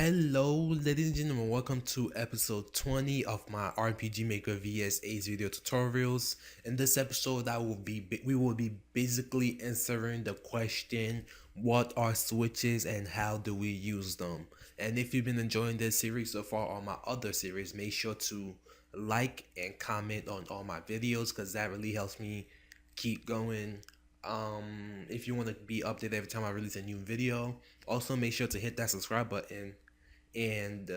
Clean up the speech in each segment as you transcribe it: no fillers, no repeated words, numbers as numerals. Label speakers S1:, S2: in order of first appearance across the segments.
S1: Hello, ladies and gentlemen, welcome to episode 20 of my RPG Maker vs Ace video tutorials. In this episode, we will be basically answering the question, what are switches and how do we use them? And if you've been enjoying this series so far or my other series, make sure to like and comment on all my videos because that really helps me keep going. If you want to be updated every time I release a new video, also make sure to hit that subscribe button and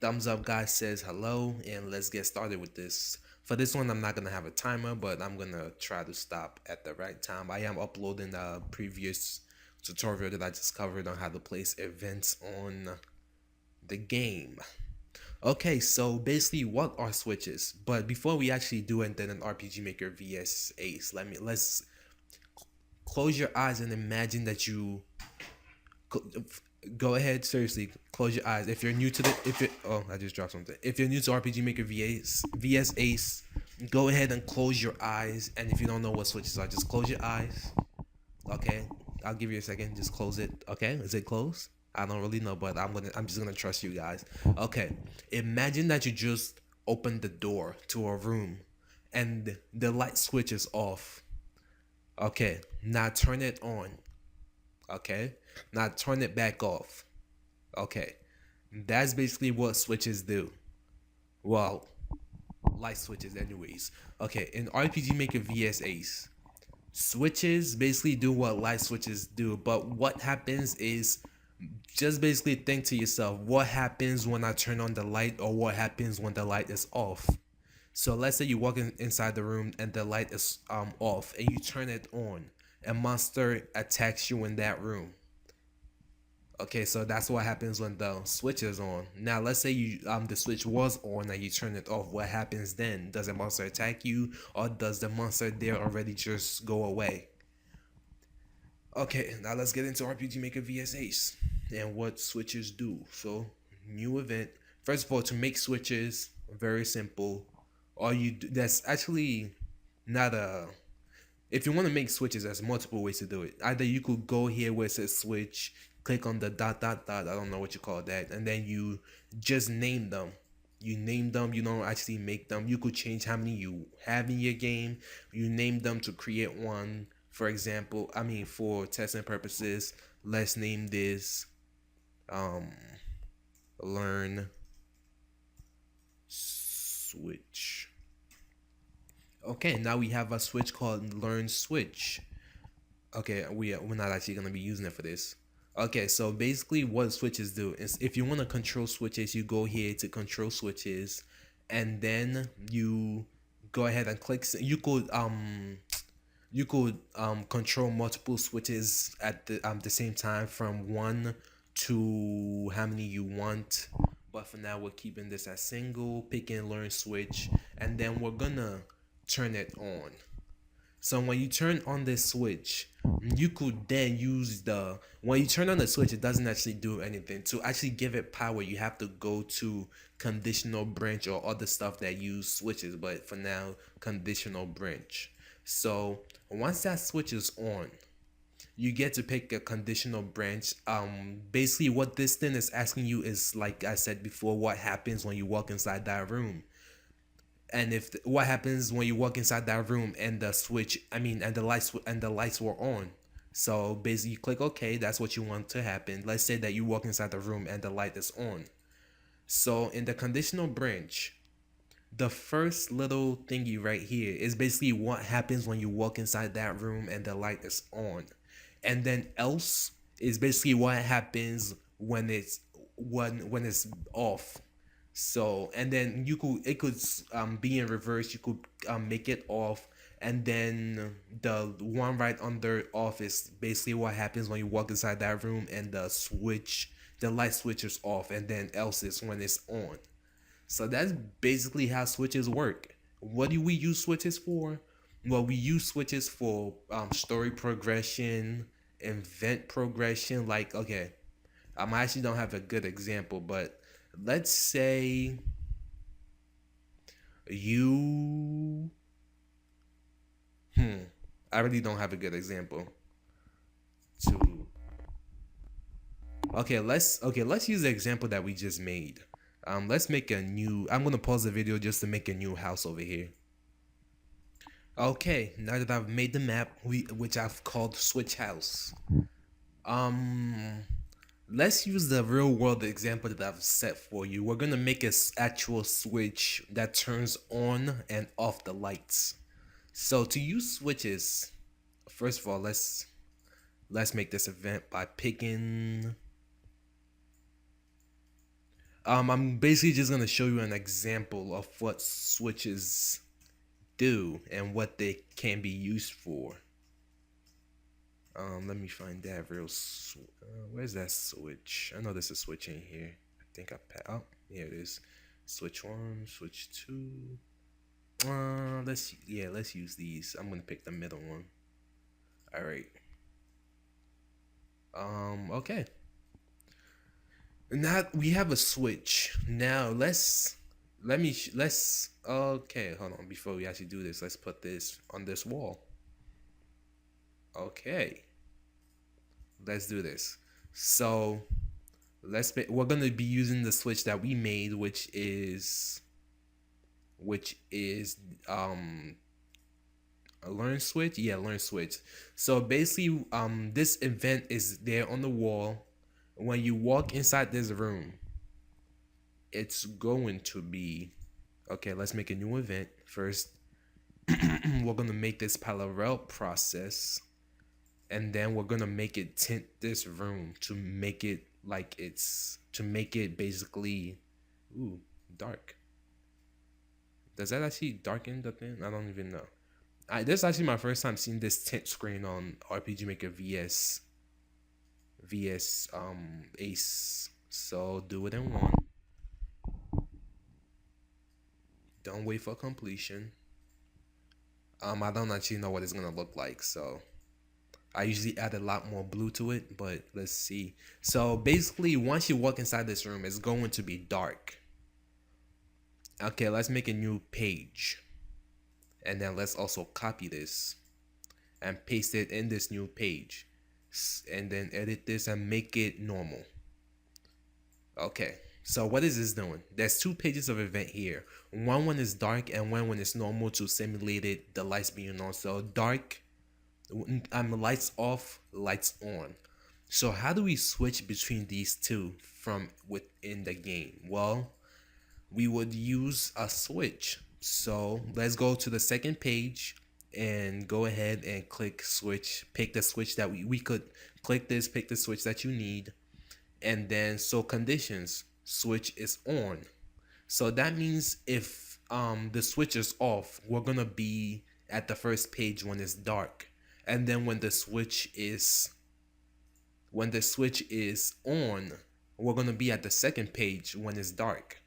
S1: thumbs up guy says hello, and let's get started with this. For this one, I'm not gonna have a timer, but I'm gonna try to stop at the right time. I am uploading a previous tutorial that I just covered on how to place events on the game. Okay, so basically, what are switches? But before we actually do it, then an RPG Maker vs Ace, let's close your eyes and imagine that you go ahead, seriously, close your eyes. If you're new to I just dropped something. If you're new to RPG Maker vs Ace, go ahead and close your eyes. And if you don't know what switches are, just close your eyes. Okay, I'll give you a second. Just close it. Okay, is it closed? I don't really know, but I'm just gonna trust you guys. Okay, imagine that you just opened the door to a room, and the light switch is off. Okay, now turn it on. Okay, now turn it back off. Okay, that's basically what switches do. Well, light switches anyways. Okay, in RPG Maker vs Ace, switches basically do what light switches do, but what happens is, just basically think to yourself, what happens when I turn on the light, or what happens when the light is off? So let's say you walk inside the room and the light is off, and you turn it on. A monster attacks you in that room. Okay, so that's what happens when the switch is on. Now let's say you the switch was on and you turn it off. What happens then? Does the monster attack you, or does the monster there already just go away? Okay, now let's get into RPG Maker vs Ace and what switches do. So, new event. First of all, to make switches, very simple. All you do, that's actually not a. If you want to make switches, there's multiple ways to do it. Either you could go here where it says switch, click on the dot dot dot. I don't know what you call that, and then you just name them. You name them. You don't actually make them. You could change how many you have in your game. You name them to create one. For example, for testing purposes, let's name this learn switch. Okay, now we have a switch called learn switch. Okay, we're not actually gonna be using it for this. Okay, so basically what switches do is, if you want to control switches, you go here to control switches, and then you go ahead and click. You could control multiple switches at the same time, from 1 to how many you want. But for now, we're keeping this as single, pick and learn switch, and then we're gonna turn it on. So when you turn on this switch, you could then use when you turn on the switch, it doesn't actually do anything. To actually give it power, you have to go to conditional branch or other stuff that use switches, but for now, conditional branch. So once that switch is on, you get to pick a conditional branch. Basically what this thing is asking you is, like I said before, what happens when you walk inside that room. And what happens when you walk inside that room and the switch, and the lights were on. So basically you click OK, that's what you want to happen. Let's say that you walk inside the room and the light is on. So in the conditional branch, the first little thingy right here is basically what happens when you walk inside that room and the light is on. And then else is basically what happens when it's off. So, and then it could be in reverse. You could make it off, and then the one right under off is basically what happens when you walk inside that room and the light switch is off, and then else is when it's on. So that's basically how switches work. What do we use switches for? Well, we use switches for story progression, event progression. Like, okay, I actually don't have a good example, but let's say you I really don't have a good example to Let's use the example that we just made. Let's make a new. I'm gonna pause the video just to make a new house over here. Okay, now that I've made the map, which I've called Switch House. Um, let's use the real world example that I've set for you. We're gonna make a actual switch that turns on and off the lights. So to use switches, first of all, let's make this event by picking. I'm basically just gonna show you an example of what switches do and what they can be used for. Let me find that where's that switch? I know there's a switch in here. I think oh, here it is. Switch 1, switch 2. Let's use these. I'm gonna pick the middle one. All right. Okay. Now we have a switch. Now let's okay, hold on. Before we actually do this, let's put this on this wall. Okay. Let's do this. So we're gonna be using the switch that we made, which is a learn switch. Yeah, learn switch. So basically, this event is there on the wall. When you walk inside this room, it's going to be okay. Let's make a new event first. We're gonna make this parallel process, and then we're gonna make it tint this room to make it basically dark. Does that actually darken the thing? I don't even know. This is actually my first time seeing this tint screen on RPG Maker VS Ace. So do it in one. Don't wait for completion. I don't actually know what it's gonna look like, so I usually add a lot more blue to it, but let's see. So basically, once you walk inside this room, it's going to be dark. Okay, let's make a new page. And then let's also copy this and paste it in this new page. And then edit this and make it normal. Okay, so what is this doing? There's two pages of event here. One is dark and one is normal to simulate it, the lights being on. So dark, lights off, lights on. So how do we switch between these two from within the game? Well, we would use a switch. So let's go to the second page and go ahead and click switch. Pick the switch that we could click this, pick the switch that you need. And then so conditions, switch is on. So that means if the switch is off, we're gonna be at the first page when it's dark. And then when the switch is on, we're gonna be at the second page when it's dark.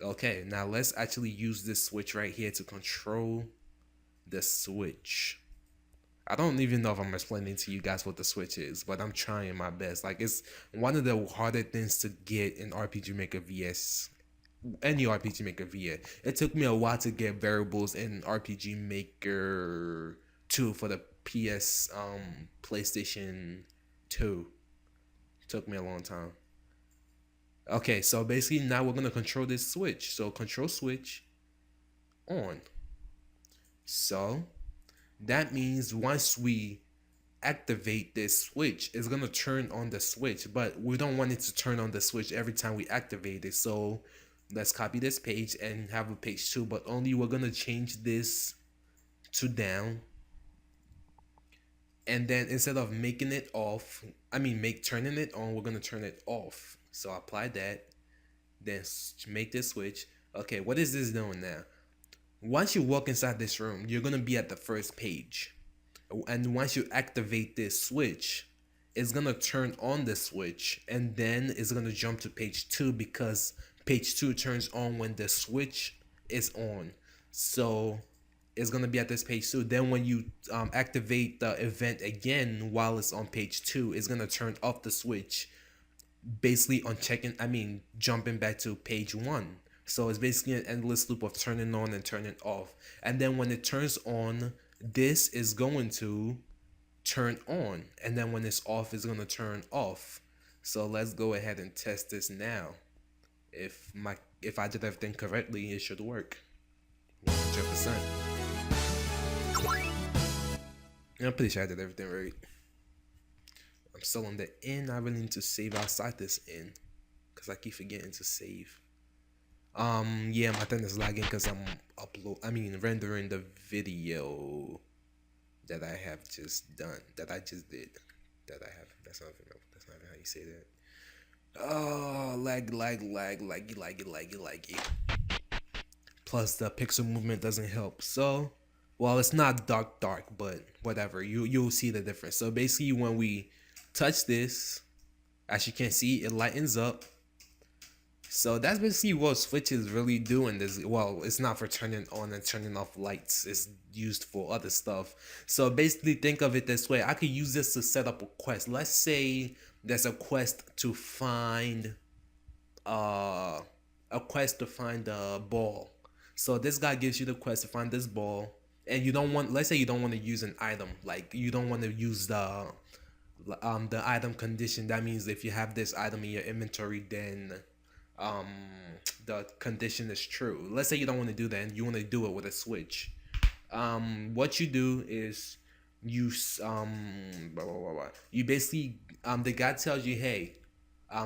S1: Okay, now let's actually use this switch right here to control the switch. I don't even know if I'm explaining to you guys what the switch is, but I'm trying my best. Like, it's one of the harder things to get in RPG Maker VS, any RPG Maker VS. It took me a while to get variables in RPG Maker 2 for the PlayStation 2. Took me a long time. Okay, so basically now we're gonna control this switch. So control switch on. So that means once we activate this switch, it's gonna turn on the switch, but we don't want it to turn on the switch every time we activate it. So let's copy this page and have a page 2, but only we're gonna change this to down. And then instead of making it off, turning it on, we're gonna turn it off. So apply that, then make this switch. Okay, what is this doing now? Once you walk inside this room, you're gonna be at the first page. And once you activate this switch, it's gonna turn on the switch, and then it's gonna jump to page 2 because page 2 turns on when the switch is on. So it's gonna be at this page 2. Then when you activate the event again while it's on page 2, it's gonna turn off the switch, basically jumping back to page 1. So it's basically an endless loop of turning on and turning off. And then when it turns on, this is going to turn on, and then when it's off, it's going to turn off. So let's go ahead and test this now. If I did everything correctly, it should work. 100%. I'm pretty sure I did everything right. I'm still on the in. I really need to save outside this in, because I keep forgetting to save. Yeah, my thing is lagging because I'm rendering the video that I have just done, that I just did, that I have. That's not even how you say that. Oh, laggy. Plus the pixel movement doesn't help. So, well, it's not dark, but whatever. You'll see the difference. So basically, when we touch this, as you can see, it lightens up. So that's basically what Switch is really doing. This, well, it's not for turning on and turning off lights. It's used for other stuff. So basically, think of it this way. I could use this to set up a quest. Let's say there's a quest to find a ball. So this guy gives you the quest to find this ball, and you don't want. Let's say you don't want to use an item. Like you don't want to use the item condition. That means if you have this item in your inventory, then the condition is true. Let's say you don't want to do that and you want to do it with a switch. What you do is you you basically the guy tells you, hey,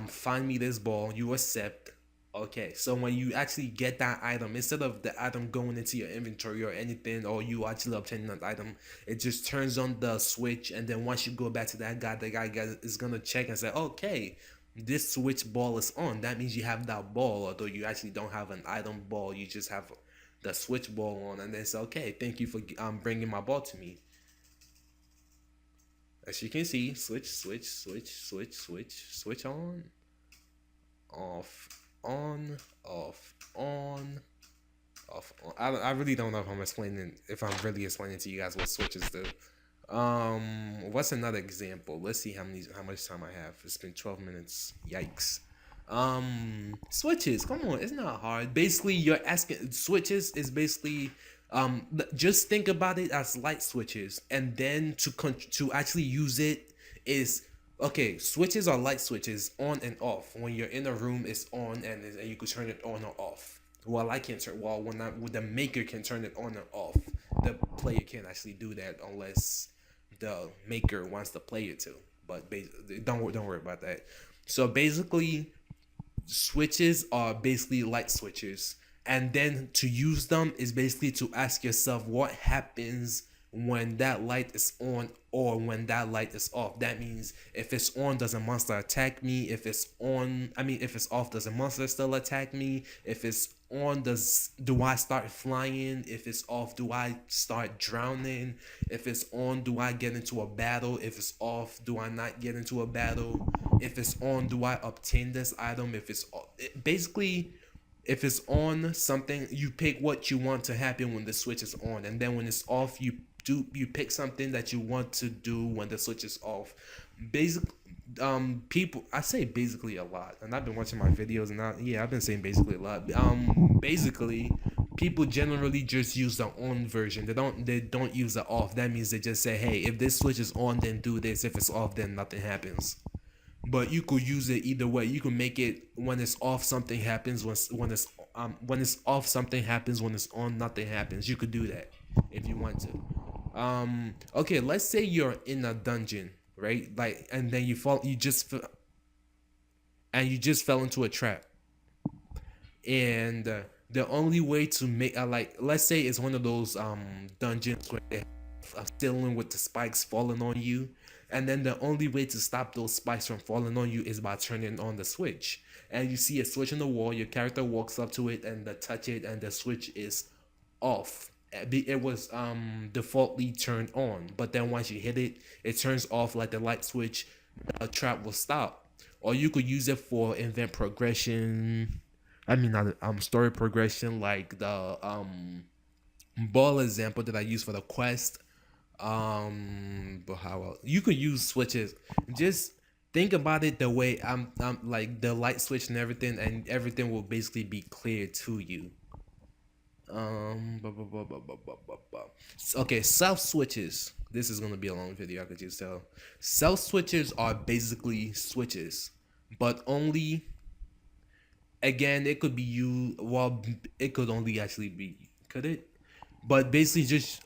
S1: find me this ball. You accept. Okay, so when you actually get that item, instead of the item going into your inventory or anything, or you actually obtaining that item, it just turns on the switch, and then once you go back to that guy, the guy is gonna check and say, okay, this switch ball is on. That means you have that ball, although you actually don't have an item ball, you just have the switch ball on, and then say, okay, thank you for bringing my ball to me. As you can see, switch on, off, on, off, on, off, on. I really don't know if I'm really explaining to you guys what switches do. What's another example? Let's see how much time I have. It's been 12 minutes. Yikes. Switches. Come on, it's not hard. Basically, you're asking. Switches is basically just think about it as light switches, and then to actually use it is. Okay, switches are light switches, on and off. When you're in a room, it's on, and you can turn it on or off. Well, I can't turn. Well, when the maker can turn it on or off, the player can't actually do that unless the maker wants the player to. But don't worry about that. So basically, switches are basically light switches, and then to use them is basically to ask yourself what happens when that light is on or when that light is off. That means if it's on, does a monster attack me? If it's off, does a monster still attack me? If it's on, do I start flying? If it's off, do I start drowning? If it's on, do I get into a battle? If it's off, do I not get into a battle? If it's on, do I obtain this item? If it's basically, if it's on something, you pick what you want to happen when the switch is on, and then when it's off, you pick something that you want to do when the switch is off. People, I say basically a lot, and I've been watching my videos, and I've been saying basically a lot. Basically, people generally just use the on version. They don't use the off. That means they just say, hey, if this switch is on, then do this. If it's off, then nothing happens. But you could use it either way. You can make it when it's off, something happens. When it's off, something happens. When it's on, nothing happens. You could do that if you want to. Okay, let's say you're in a dungeon, right? Like, and then you just fell into a trap, and the only way to make let's say it's one of those dungeons where they have dealing with the spikes falling on you, and then the only way to stop those spikes from falling on you is by turning on the switch. And you see a switch on the wall, your character walks up to it and touch it, and the switch is off. It was defaultly turned on, but then once you hit it, it turns off like the light switch. The trap will stop. Or you could use it for event progression. Not story progression, like the ball example that I used for the quest. But how else? You could use switches. Just think about it the way I'm like the light switch and everything will basically be clear to you. Okay, self switches. This is gonna be a long video, I could just tell. Self switches are basically switches. but only, again, it could be you. Well, it could only actually be, could it? But basically, just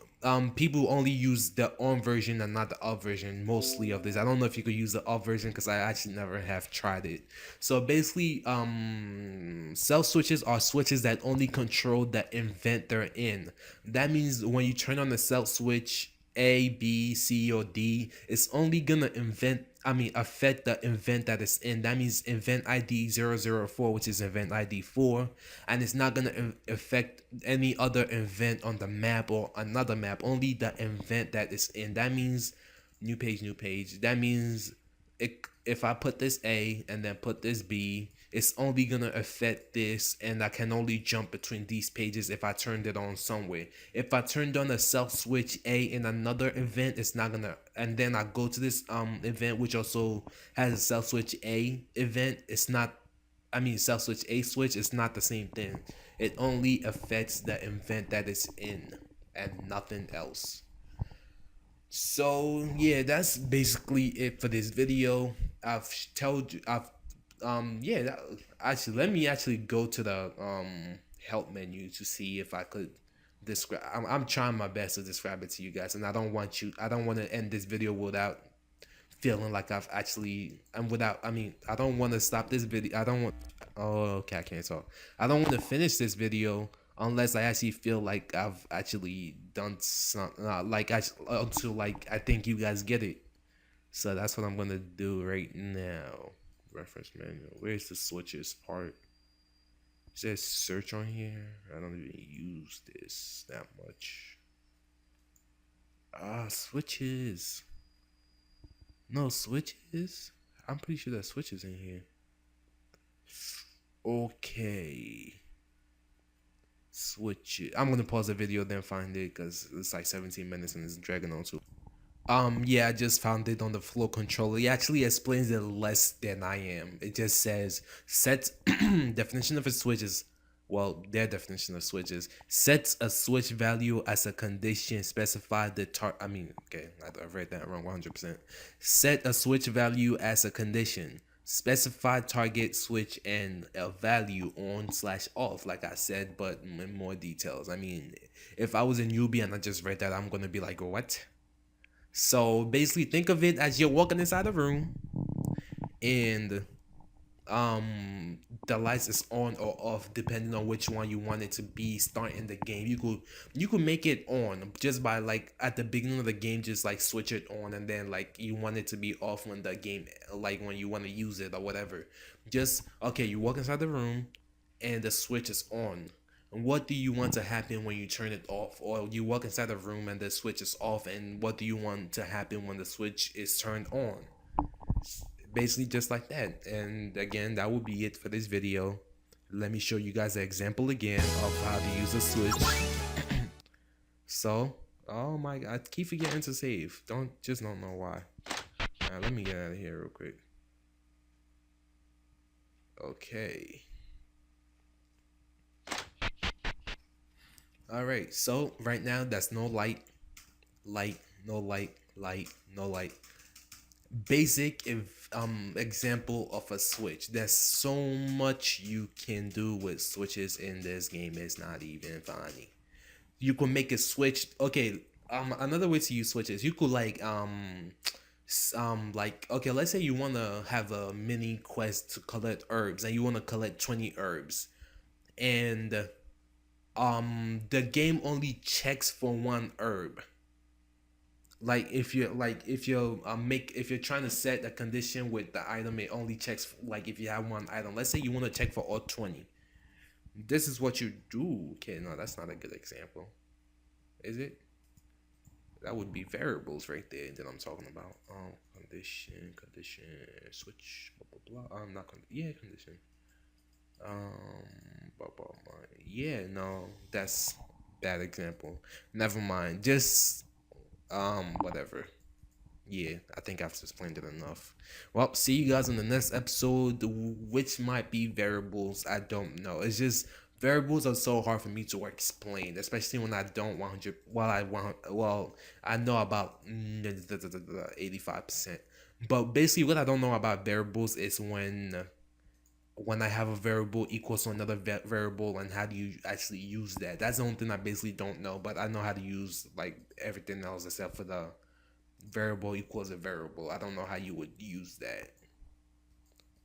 S1: people only use the on version and not the up version mostly of this. I don't know if you could use the up version because I actually never have tried it. So basically, cell switches are switches that only control the event they're in. That means when you turn on the cell switch A, B, C, or D, it's only gonna affect the event that it's in. That means event ID 004, which is event ID 4, and it's not gonna affect any other event on the map or another map. Only the event that it's in. That means new page, new page. That means if I put this A and then put this B, it's only gonna affect this, and I can only jump between these pages if I turned it on somewhere. If I turned on a self switch A in another event, it's not gonna. And then I go to this event which also has a self switch A event. It's not. Self switch A switch. It's not the same thing. It only affects the event that it's in and nothing else. So yeah, that's basically it for this video. I've told you. Actually, let me actually go to the help menu to see if I could describe. I'm trying my best to describe it to you guys, and I don't want you. I don't want to end this video without feeling like I've actually. And without. I don't want to stop this video. I don't want. Oh, okay, I can't talk. I don't want to finish this video unless I actually feel like I've actually done something. Until like I think you guys get it. So that's what I'm gonna do right now. Reference manual. Where's the switches part? It says search on here. I don't even use this that much. Switches. No switches. I'm pretty sure there's switches in here. Okay. Switch it. I'm gonna pause the video then find it because it's like 17 minutes and it's dragging on too. Yeah, I just found it on the flow controller. It actually explains it less than I am. It just says set definition of a switch is, well, their definition of switches sets a switch value as a condition specify the okay, I read that wrong 100%. Set a switch value as a condition specify target switch and a value on slash off, like I said, but in more details. If I was a newbie and I just read that, I'm gonna be like, what? So basically, think of it as you're walking inside a room, and the lights is on or off depending on which one you want it to be starting the game. You could make it on just by like at the beginning of the game, just like switch it on, and then like you want it to be off when the game, like when you want to use it or whatever. Just okay, you walk inside the room and the switch is on. What do you want to happen when you turn it off? Or you walk inside the room and the switch is off, and what do you want to happen when the switch is turned on? Basically just like that. And again, that will be it for this video. Let me show you guys an example again of how to use a switch. So, oh my god, I keep forgetting to save. Don't know why. Alright, let me get out of here real quick. Okay. Alright, so right now that's no light, no light. Basic example of a switch. There's so much you can do with switches in this game. It's not even funny. You can make a switch. Okay, another way to use switches, you could okay, let's say you want to have a mini quest to collect herbs and you want to collect 20 herbs, and the game only checks for one herb. If you're trying to set a condition with the item, it only checks like if you have one item. Let's say you want to check for all 20. This is what you do. Okay, no, that's not a good example, is it? That would be variables right there that I'm talking about. Condition switch blah blah blah. Not condition. Blah, blah, blah. Yeah, no, that's bad example. Never mind. Just whatever. Yeah, I think I've explained it enough. Well, see you guys in the next episode, which might be variables. I don't know. It's just variables are so hard for me to explain, especially when I don't 100. I know about 85%, But basically, what I don't know about variables is when I have a variable equals to another variable, and how do you actually use that? That's the only thing I basically don't know. But I know how to use like everything else except for the variable equals a variable. I don't know how you would use that,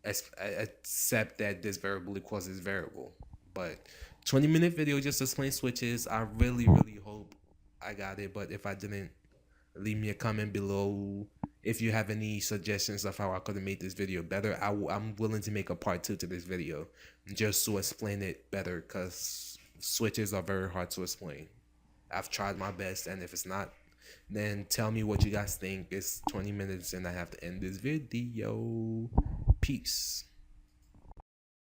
S1: except that this variable equals this variable. But 20-minute video just explain switches. I really, really hope I got it. But if I didn't, leave me a comment below. If you have any suggestions of how I could have made this video better, I'm willing to make a part 2 to this video just to explain it better, because switches are very hard to explain. I've tried my best, and if it's not, then tell me what you guys think. It's 20 minutes and I have to end this video. Peace.